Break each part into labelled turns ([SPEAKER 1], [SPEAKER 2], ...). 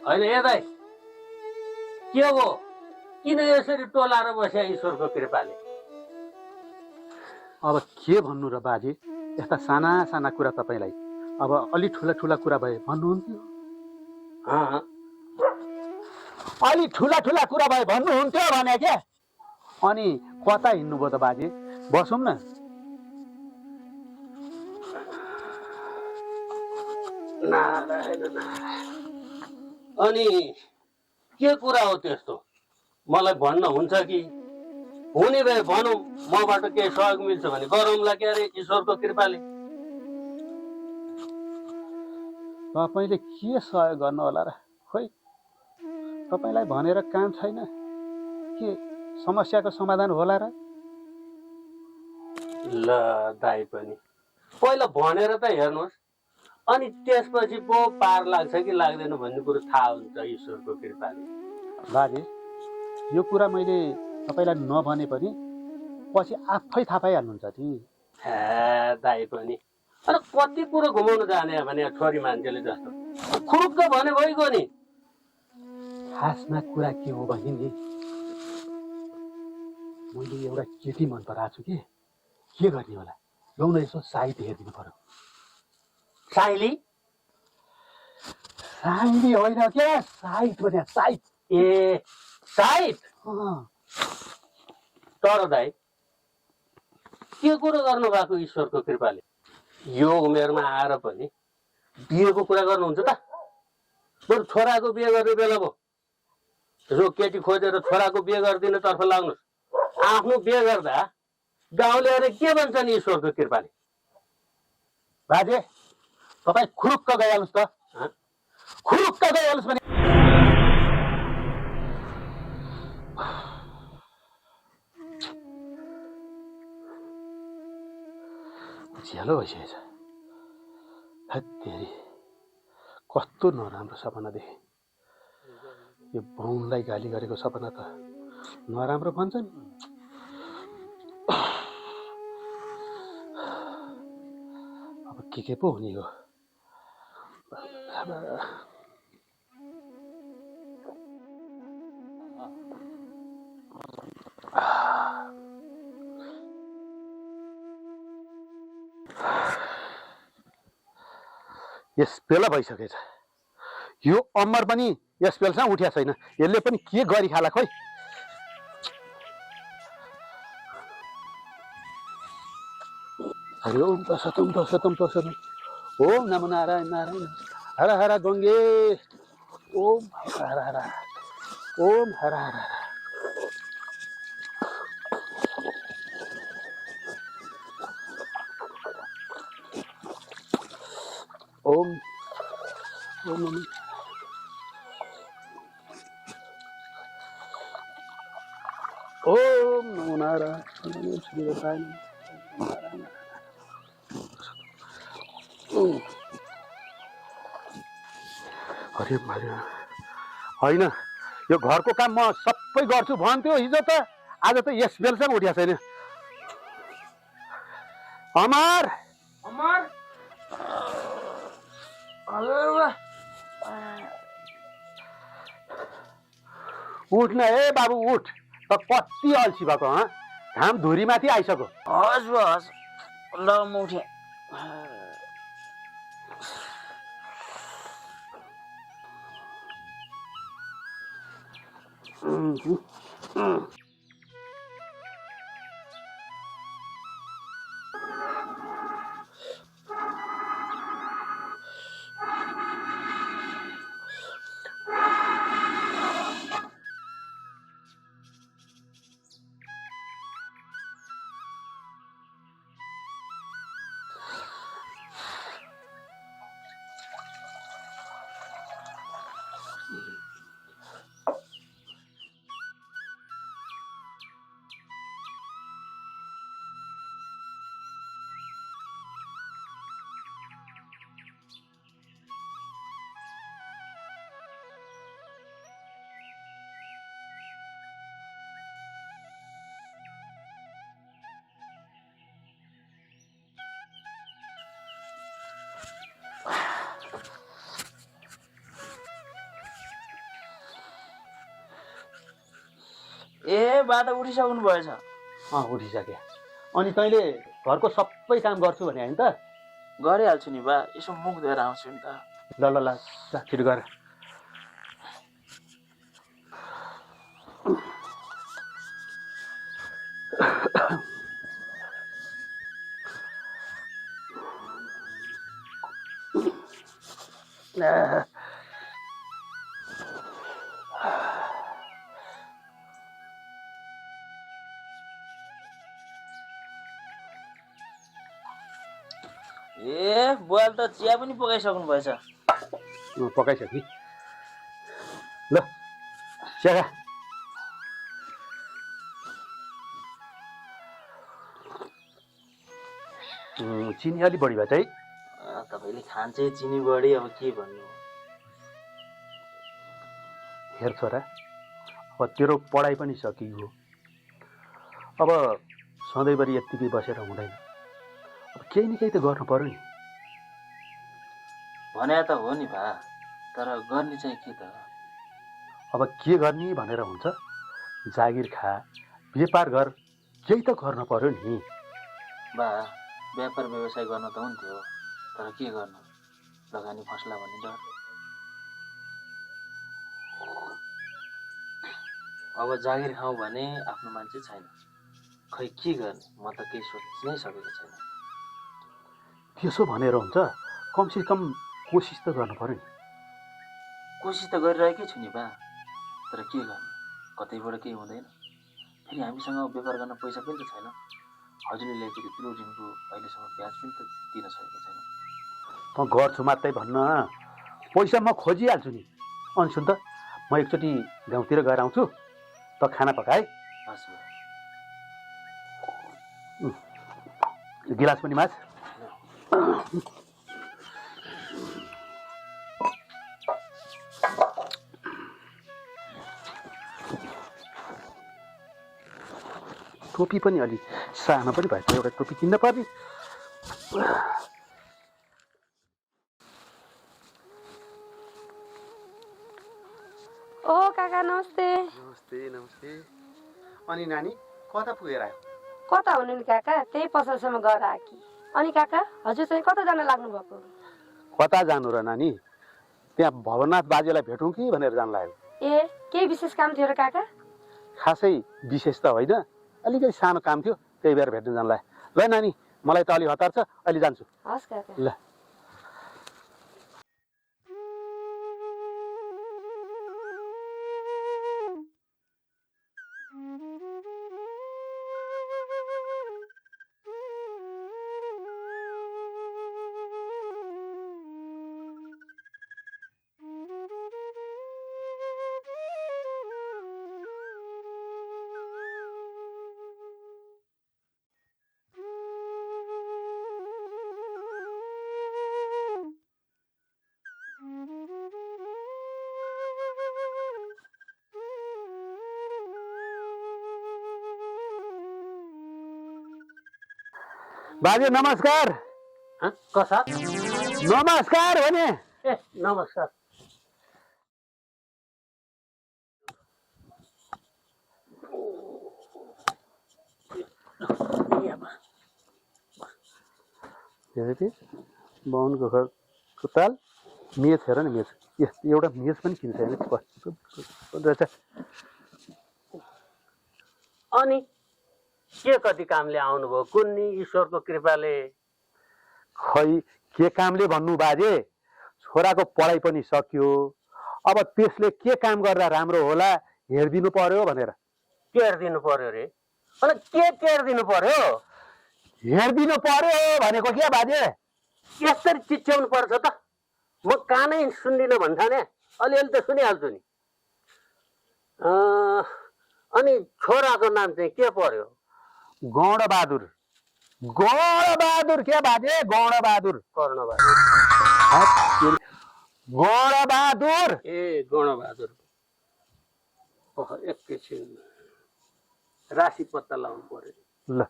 [SPEAKER 1] होइन ए दाइ के हो किन यसरी टोलाएर बस्या ईश्वरको कृपाले?
[SPEAKER 2] अब के भन्नु र बाजे, यस्ता साना साना कुरा तपाईँलाई अब अलि ठुला ठुला कुरा भए भन्नुहुन्थ्यो। अलि ठुला ठुला कुरा भए भन्नुहुन्थ्यो भने क्या। अनि कता हिँड्नुभयो त बाजे? बसौँ न।
[SPEAKER 1] नारायण नारायण। अनि के कुरा हो त्यस्तो? मलाई भन्न हुन्छ कि? हुने भए भनौँ, मबाट केही सहयोग मिल्छ भने गरौँला के अरे ईश्वरको कृपाले।
[SPEAKER 2] तपाईँले के सहयोग गर्नु होला र? खोइ तपाईँलाई भनेर काम छैन के समस्याको समाधान होला र?
[SPEAKER 1] ल दाइ पनि पहिला भनेर त हेर्नुहोस्, अनि त्यसपछि पो पार लाग्छ कि लाग्दैन भन्ने कुरो थाहा हुन्छ ईश्वरको कृपाले।
[SPEAKER 2] बाजे, यो कुरा मैले तपाईँलाई नभने पनि पछि आफै थाहा पाइहाल्नुहुन्छ नि।
[SPEAKER 1] दाइ पनि अनि कति कुरो घुमाउनु जाने भने छोरी मान्छेले जस्तो खुरुक्क भने भइगयो नि।
[SPEAKER 2] खासमा कुरा के हो भने नि, मैले एउटा केटी मन पराएको छु कि के गर्ने होला? लौ न यसो साइत हेरिदिनु पर्यो।
[SPEAKER 1] साइली?
[SPEAKER 2] साइली होइन क्या, साइत भने साइत।
[SPEAKER 1] ए साइत? तर दाइ के कुरो गर्नु भएको ईश्वरको कृपाले? यो उमेरमा आएर पनि बिहेको कुरा गर्नुहुन्छ त? बरु छोराको बिहे गर्ने बेला भयो, जो केटी खोजेर छोराको बिहे गरिदिने तर्फ लाग्नुहोस्। आफ्नो बिहे गर्दा गाउँलेहरूले के भन्छन् ईश्वरको कृपाले?
[SPEAKER 2] बाजे, तपाईँ खुरुक्क गइहाल्नुहोस् त। खुरुक्क गइहाल्नुहोस् भने झ्यालो भइसकेछ। हत्तेरी, कस्तो नराम्रो सपना देखेँ। यो बाउलाई गाली गरेको सपना त नराम्रो भन्छ नि। अब के पो हुने हो? यस बेला भइसकेछ। यो अमर पनि यस बेलासम्म उठ्या छैन। यसले पनि के गरी खाला खोइ। हरि ओम तत्सत् तत्सत् तत्सत्। ओम नमो नारायण नारायण। हर हर गङ्गे। ओम हर हर। ओम हर हर। ओम ओम ओम नमो नारायण। हरि हरि होइन, यो घरको काम म सबै गर्छु भन्थ्यो हिजो त। आज त यस बेलसम्म उठ्या छैन। अमर
[SPEAKER 3] अमर,
[SPEAKER 2] उठ न ए बाबु उठ। त कति अल्छी भएको? घाम धुरीमाथि आइसक्यो।
[SPEAKER 3] हस् हस्, ल म उठेँ। बा त उठिसक्नु भएछ।
[SPEAKER 2] उठिसके। अनि तैँले घरको सबै काम गर्छु भने होइन त?
[SPEAKER 3] गरिहाल्छु नि बा, यसो मुख धोएर आउँछु नि त।
[SPEAKER 2] ल ल ल छिटो गर।
[SPEAKER 3] ए बुवाले त चिया पनि पकाइसक्नु भएछ।
[SPEAKER 2] पकाइसके। ल चिया खा। चिनी अलिक बढी भएछ है।
[SPEAKER 3] तपाईँले खान्छ चिनी बढी, अब के भन्नु।
[SPEAKER 2] हेर छोरा, अब तेरो पढाइ पनि सकियो। अब सधैँभरि यत्तिकै बसेर हुँदैन। अब केही न केही त गर्नु पर्यो नि।
[SPEAKER 3] भने त हो नि बा, तर गर्ने चाहिँ के त?
[SPEAKER 2] अब के गर्ने भनेर हुन्छ? जागिर खा, व्यापार गर, केही त गर्नु पर्यो नि।
[SPEAKER 3] बा, व्यापार व्यवसाय गर्न त हुन्थ्यो, तर के गर्नु, लगानी फस्ला भन्ने डर। अब जागिर खाउँ भने आफ्नो मान्छे छैन, खै के गर्ने, म त केही सोच्नै सकेको छैन।
[SPEAKER 2] त्यसो भनेर हुन्छ? कमसेकम कोसिस त गर्नु पर्यो नि।
[SPEAKER 3] कोसिस त गरिरहेकै छु नि बा, तर के गर्नु, कतैबाट केही हुँदैन। फेरि हामीसँग व्यापार गर्न पैसा पनि त छैन। हजुरले ल्याएको त्यत्रो ऋणको अहिलेसम्म ब्याज पनि त दिन सकेको छैन।
[SPEAKER 2] त गर्छु मात्रै भन्न, पैसा म खोजिहाल्छु नि। अनि सुन त, म एकचोटि गाउँतिर गएर आउँछु, त खाना पकाए।
[SPEAKER 3] हस् बा।
[SPEAKER 2] गिलास पनि माझ। टोपी पनि अलि सानो पनि भएछ, एउटा टोपी किन्न पर्ने।
[SPEAKER 4] ओ काका नमस्ते।
[SPEAKER 2] नमस्ते नमस्ते। अनि नानी कता पुगेर आयो?
[SPEAKER 4] कता हुनु नि काका, त्यही पसलसम्म गएर आएकी। अनि काका हजुर चाहिँ कता जान लाग्नु भएको?
[SPEAKER 2] कता जानु र नानी, त्यहाँ भवनाथ बाजेलाई भेटौँ कि भनेर जान लाग्यो।
[SPEAKER 4] ए केही विशेष काम थियो र काका?
[SPEAKER 2] खासै विशेष त होइन, अलिकति सानो काम थियो, त्यही भएर भेट्न जान लाग्यो। ल नानी, मलाई त अलि हतार छ, अहिले जान्छु।
[SPEAKER 4] हस् काका।
[SPEAKER 2] ल। बाजे नमस्कार।
[SPEAKER 1] कसा?
[SPEAKER 2] नमस्कार भने।
[SPEAKER 1] ए नमस्कार।
[SPEAKER 2] बाहुनको घरको ताल मेच हेर न, मेच एउटा मेच पनि किन्छ रहेछ।
[SPEAKER 1] अनि के कति कामले आउनुभयो कुन्नी ईश्वरको कृपाले?
[SPEAKER 2] खै के कामले भन्नु बाजे, छोराको पढाइ पनि सक्यो, अब त्यसले के काम गर्दा राम्रो होला हेरिदिनु पर्यो भनेर।
[SPEAKER 1] केयर दिनु पर्यो रे? अनि के केयर दिनु पर्यो?
[SPEAKER 2] हेरिदिनु पर्यो भनेको क्या बाजे?
[SPEAKER 1] यसरी चिच्याउनु पर्छ त? म कानै सुन्दिनँ भन्ठाने, अलिअलि त सुनिहाल्छु नि। अनि छोराको नाम चाहिँ के पर्यो?
[SPEAKER 2] गौडबहादुर। गौडबहादुर क्या बाजे? गौडबहादुर।
[SPEAKER 1] कर्णबहादुर।
[SPEAKER 2] गौडबहादुर।
[SPEAKER 1] ए गौडबहादुर। एकैछिन राशि पत्ता लाउनु पर्यो।
[SPEAKER 2] ल।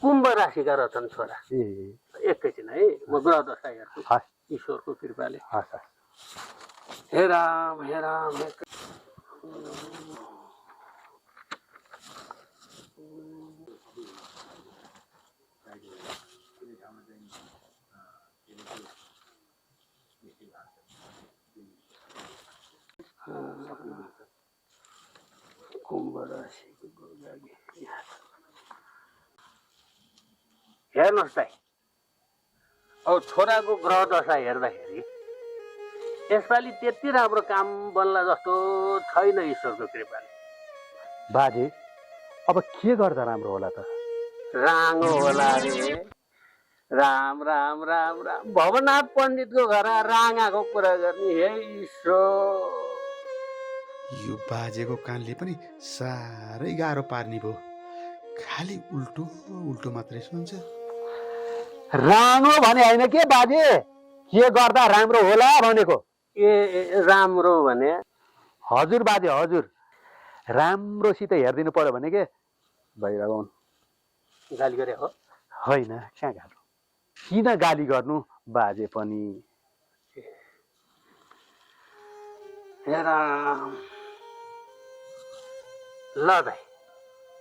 [SPEAKER 1] कुम्भ राशिका रतन छोरा। एकैछिन है, म ग्रह दशा हेर्छु ईश्वरको कृपाले। हे राम हे राम हे कुम्भ राशिको लागि हेर्नुहोस् त अब छोराको ग्रह दशा हेर्दाखेरि यसपालि त्यति राम्रो काम बन्ला जस्तो छैन ईश्वरको कृपाले।
[SPEAKER 2] बाजे अब के गर्दा राम्रो होला त?
[SPEAKER 1] राङ्गो होला रे। राम राम राम राम भवनाथ पण्डितको घर राँगाको कुरा गर्ने हे ईश्वर।
[SPEAKER 5] यो बाजेको कानले पनि साह्रै गाह्रो पार्ने भयो। खालि उल्टो उल्टो मात्रै सुन्छ।
[SPEAKER 2] राङ्गो भने होइन के बाजे, के गर्दा राम्रो होला भनेको।
[SPEAKER 1] ए राम्रो भने
[SPEAKER 2] हजुर बाजे हजुर, राम्रोसित हेरिदिनु पर्यो भने के भइरहनु।
[SPEAKER 1] गाली गरे हो
[SPEAKER 2] होइन, कहाँ गाह्रो, किन गाली गर्नु बाजे पनि।
[SPEAKER 1] हे राम। ल भाइ,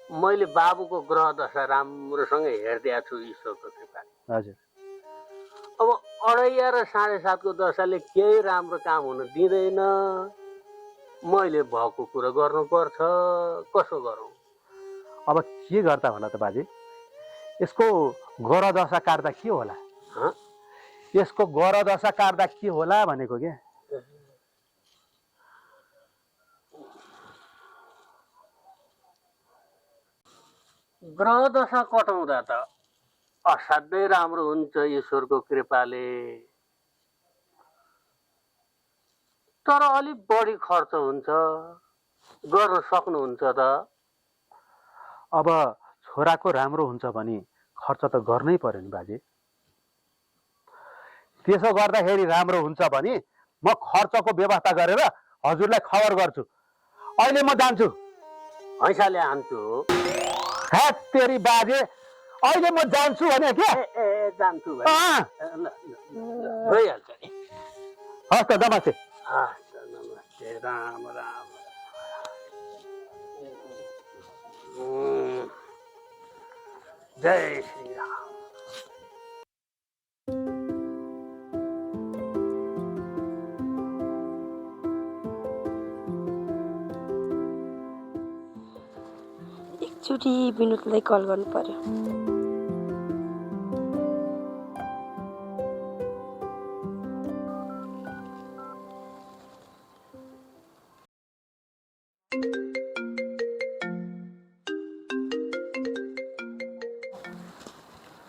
[SPEAKER 1] मैले बाबुको ग्रह दशा राम्रोसँग हेरिदिएको छु ईश्वरको कृपाले।
[SPEAKER 2] हजुर
[SPEAKER 1] अब 2.5 र 7.5को दशाले केही राम्रो काम हुन दिँदैन। मैले भएको कुरो गर्नुपर्छ, कसो गरौँ?
[SPEAKER 2] अब के गर्दा होला त बाजे? यसको ग्रह दशा काट्दा के होला? यसको ग्रह दशा काट्दा के होला भनेको क्या।
[SPEAKER 1] ग्रह दशा कटाउँदा त असाध्यै राम्रो हुन्छ ईश्वरको कृपाले, तर अलिक बढी खर्च हुन्छ। गर्न सक्नुहुन्छ त?
[SPEAKER 2] अब छोराको राम्रो हुन्छ भने खर्च त गर्नै पर्यो नि बाजे। त्यसो गर्दाखेरि राम्रो हुन्छ भने म खर्चको व्यवस्था गरेर हजुरलाई खबर गर्छु। अहिले म जान्छु।
[SPEAKER 1] हैसाले हान्छु।
[SPEAKER 2] हे तेरी बाजे, अहिले म जान्छु भने के?
[SPEAKER 1] ए जान्छु भाइ। भइहाल्छ नि।
[SPEAKER 2] हस् त, नमस्ते।
[SPEAKER 1] नमस्ते। राम राम। जय श्री राम।
[SPEAKER 4] एकचोटि विनोदलाई कल गर्नु पर्यो।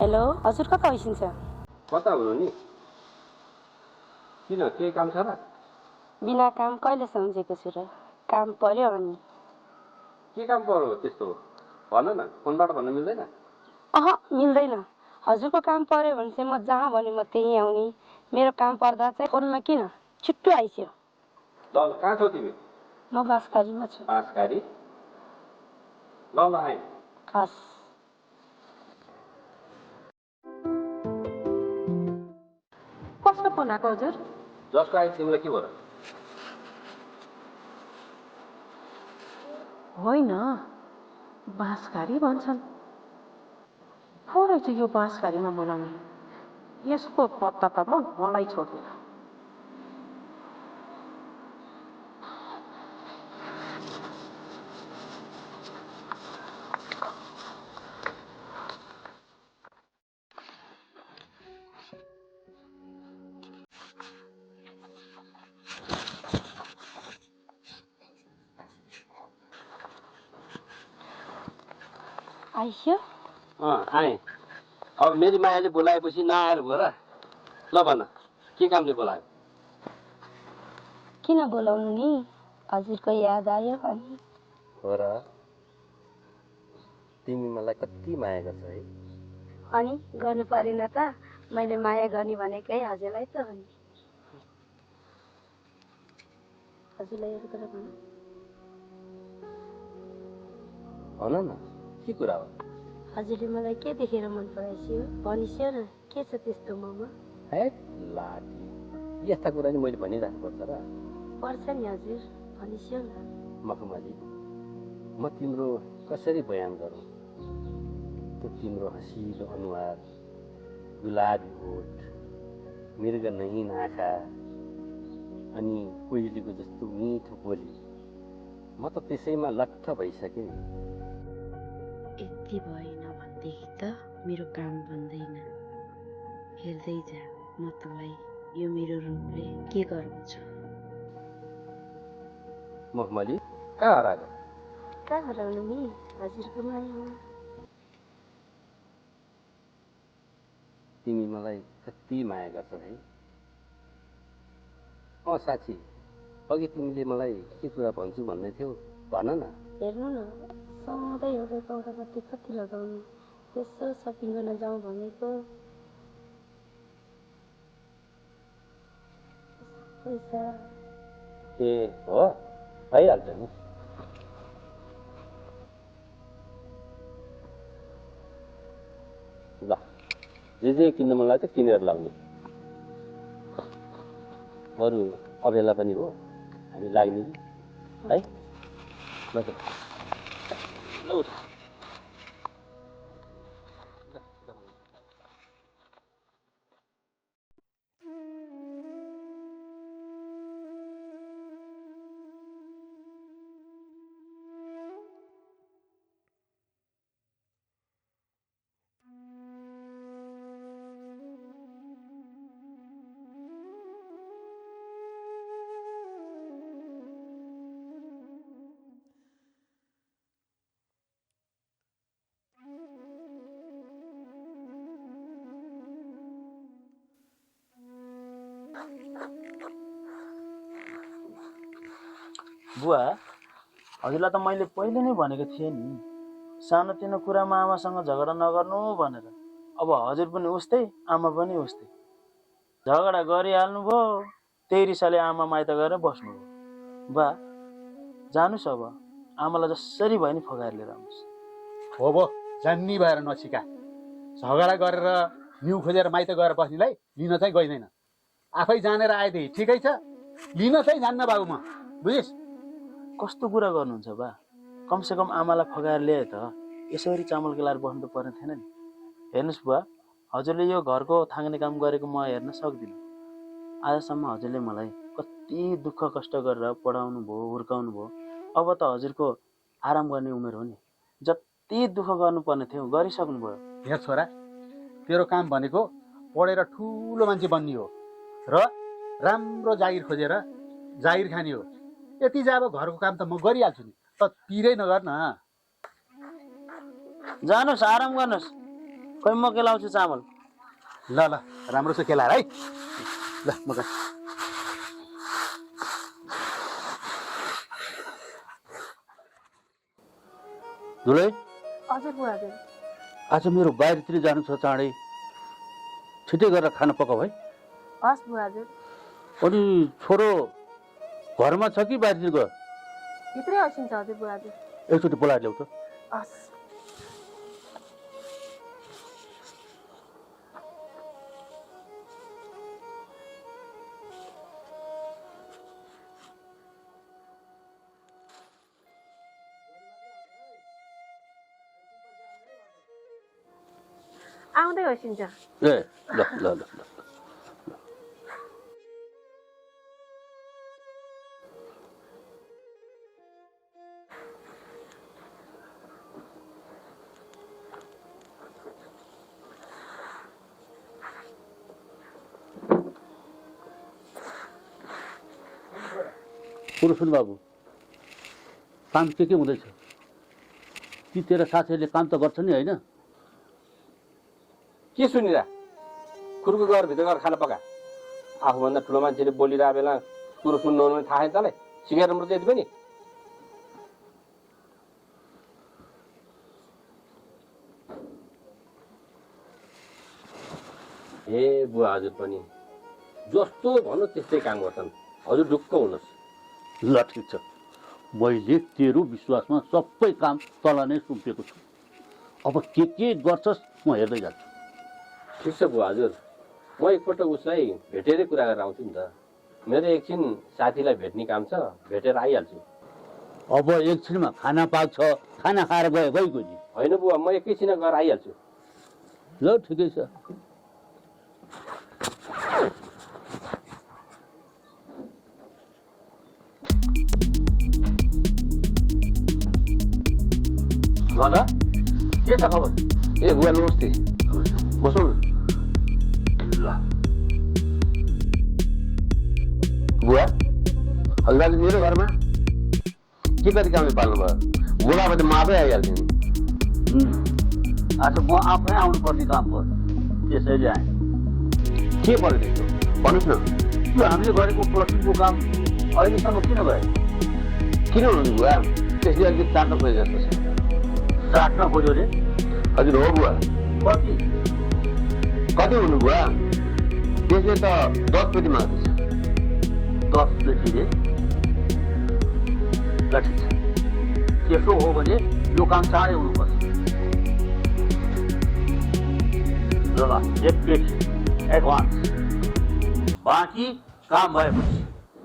[SPEAKER 4] हेलो, हजुर कता होइसिन्छ?
[SPEAKER 1] कता हुनु नि? किन, केही काम छ र?
[SPEAKER 4] बिना काम कहिले सम्झेको छु र? काम पर्यो अनि।
[SPEAKER 1] के काम पर्यो त्यस्तो? भन न, फोनबाट भन्न मिल्दैन?
[SPEAKER 4] मिल्दैन। हजुरको काम पर्यो भने चाहिँ म जहाँ भने म त्यहीँ आउने। मेरो काम पर्दा चाहिँ फोनमा किन छिट्टो आइस्यो।
[SPEAKER 1] ल कहाँ छौ तिमी?
[SPEAKER 4] म बाँसखारीमा छु।
[SPEAKER 1] बाँसखारी? ल आएँ।
[SPEAKER 4] हस्। कसको फोन आएको हजुर?
[SPEAKER 1] जसको आएँ तिमीलाई के भयो?
[SPEAKER 6] होइन, बाँसघारी भन्छन्। को रहेछ यो बाँसघारीमा बोलाउने? यसको पत्ता त मलाई छोडेर।
[SPEAKER 4] आइस्यो?
[SPEAKER 1] आएँ। अब मेरी मायाले बोलाएपछि नआएर भयो र? ल भन, के कामले बोलायो?
[SPEAKER 4] किन बोलाउनु नि? हजुरको याद आयो अनि।
[SPEAKER 1] हो र? तिमी मलाई कति माया गर्छ है?
[SPEAKER 4] अनि गर्नु परेन त? मैले माया गर्ने भनेकै हजुरलाई त हो नि। हजुरलाई एउटा कुरा भन्नु?
[SPEAKER 1] भन न, के कुरा हो?
[SPEAKER 4] हजुरले मलाई के देखेर मन पराइस्यो? भनिस्यो न, के छ त्यस्तो ममा?
[SPEAKER 1] है लाटी, यस्ता कुरा नि मैले भनिराख्नुपर्छ र?
[SPEAKER 4] पर्छ नि हजुर, भनिस्यौ न।
[SPEAKER 1] मखमली, म तिम्रो कसरी बयान गरौँ? त्यो तिम्रो हँसिलो अनुहार, गुलाबी होठ, मृगनयन आँखा अनि कोइलीको जस्तो मिठो बोली, म त त्यसैमा लट्ठ भइसकेँ।
[SPEAKER 7] यति भएन भनेदेखि त मेरो काम बन्दैन। हेर्दै जा, म तँलाई यो मेरो रूपले के गराउँछु।
[SPEAKER 1] मखमली, कहाँ हरायो?
[SPEAKER 4] कहाँ हराउनु नि, हजुरको मायामा।
[SPEAKER 1] तिमी मलाई कति माया गर्छौ है? साथी, अघि तिमीले मलाई के कुरा भन्छु भन्दै थियौ, भन न।
[SPEAKER 4] हेर्नु न, सधैँ एउटा कौडापट्टि कति लगाउनु, यसो सपिङ गर्न जाउँ भनेको। पैसा
[SPEAKER 1] ए हो, भइहाल्छ नि। ल, जे किन्न मन लाग्छ किनेर लाउने। बरु अबेला पनि हो, हामी लाग्ने है। ल त, ल त।
[SPEAKER 3] बुवा, हजुरलाई त मैले पहिले नै भनेको थिएँ नि, सानोतिनो कुरामा आमासँग झगडा नगर्नु भनेर। अब हजुर पनि उस्तै, आमा पनि उस्तै। झगडा गरिहाल्नुभयो, त्यही रिसाले आमा माइत गएर बस्नुभयो। बा, जानुस् अब, आमालाई जसरी भयो नि फगाएर लिएर आउनुहोस्।
[SPEAKER 2] हो भो, जान्नी भएर नसिका। झगडा गरेर न्यु खोजेर माइत गएर बस्नेलाई लिन चाहिँ गइँदैन। आफै जानेर आएदेखि ठिकै छ, लिन चाहिँ जान्न बाबु म, बुझिस्?
[SPEAKER 3] कस्तो कुरा गर्नुहुन्छ बा? कमसेकम आमालाई फगाएर ल्याए त यसरी चामल केलाएर बस्नु त पर्ने थिएन नि। हेर्नुहोस् बुवा, हजुरले यो घरको थाङ्ने काम गरेको म हेर्न सक्दिनँ। आजसम्म हजुरले मलाई कति दुःख कष्ट गरेर पढाउनु भयो, हुर्काउनु भयो। अब त हजुरको आराम गर्ने उमेर हो नि। जति दुःख गर्नुपर्ने थियो गरिसक्नुभयो।
[SPEAKER 2] हेर छोरा, तेरो काम भनेको पढेर ठुलो मान्छे बन्ने हो र राम्रो जागिर खोजेर जागिर खाने हो। यति चाहिँ अब घरको काम त म गरिहाल्छु नि, त पिरै नगर न।
[SPEAKER 3] जानुहोस्, आराम गर्नुहोस्, खै म केलाउँछु चामल।
[SPEAKER 2] ल ल, राम्रो छ केलाएर है। ल म गएँ।
[SPEAKER 1] दुलै,
[SPEAKER 4] हजुर बुवाजी।
[SPEAKER 1] आज मेरो बाहिरतिर जानु छ चाँडै, छिटै गरेर खाना पकाऊ है।
[SPEAKER 4] हस् बुवाजी।
[SPEAKER 1] अनि छोरो घरमा छ कि बाहिरतिर गयो?
[SPEAKER 4] भित्रै हसिन्छ हजुर बुवाजी।
[SPEAKER 1] एकचोटि बोलाएर ल्याऊ त।
[SPEAKER 4] हस्। आउँदै हसिन्छ।
[SPEAKER 1] ए ल ल ल ल। कुरो सुन बाबु, काम के हुँदैछ? ती तेरा साथीहरूले काम त गर्छ नि होइन? के सुनिरा? खुर्को गएर भित्र गएर खाना पका। आफूभन्दा ठुलो मान्छेले बोलिरहेको बेला कुरो सुन्नु भने थाहा छैन तँलाई? सिकेर राम्रो त्यति पनि? ए बुवा, हजुर पनि जस्तो भन्नु त्यस्तै काम गर्छन्। हजुर ढुक्क हुनुहोस्। ल ठिक छ, मैले तेरो विश्वासमा सबै काम तल नै सुम्पेको छु। अब के गर्छस् म हेर्दै जान्छु। ठिक छ बुवा हजुर, म एकपल्ट उसलाई भेटेरै कुरा गरेर आउँछु नि त। मेरो एकछिन साथीलाई भेट्ने काम छ, भेटेर आइहाल्छु।
[SPEAKER 8] अब एकछिनमा खाना पाक्छ, खाना खाएर गयो गइको नि।
[SPEAKER 1] होइन बुवा, म एकैछिन गएर आइहाल्छु।
[SPEAKER 8] ल ठिकै छ।
[SPEAKER 1] दादा के छ खबर? ए बुवा नमस्ते, बसौँ न। ल बुवा, हजुर मेरो घरमा के कति कामले पाल्नु भयो? बोलाएको त म आफै आइहाल्छु नि।
[SPEAKER 8] आज म आफै आउनुपर्ने काम पर्छ, त्यसैले आएँ।
[SPEAKER 1] के पऱ्यो त्यस्तो भन्नुहोस् न।
[SPEAKER 8] यो हामीले गरेको प्लटिङको काम अहिलेसम्म किन भयो?
[SPEAKER 1] किन हुनुहुन्छ बुवा? त्यसले अलिकति चाट्न खोजे जस्तो छ।
[SPEAKER 8] चाट्न खोज्यो रे?
[SPEAKER 1] हजुर हो बुवा।
[SPEAKER 8] कति?
[SPEAKER 1] कति हुनु बुवा? त्यसले त 10 पेटी माग्दैछ।
[SPEAKER 8] 10 पेटी रे? ल ठिक छ, त्यसो हो भने यो काम चाँडै हुनुपर्छ। ल 1 पेटी एडभान्स, बाँकी काम भएपछि।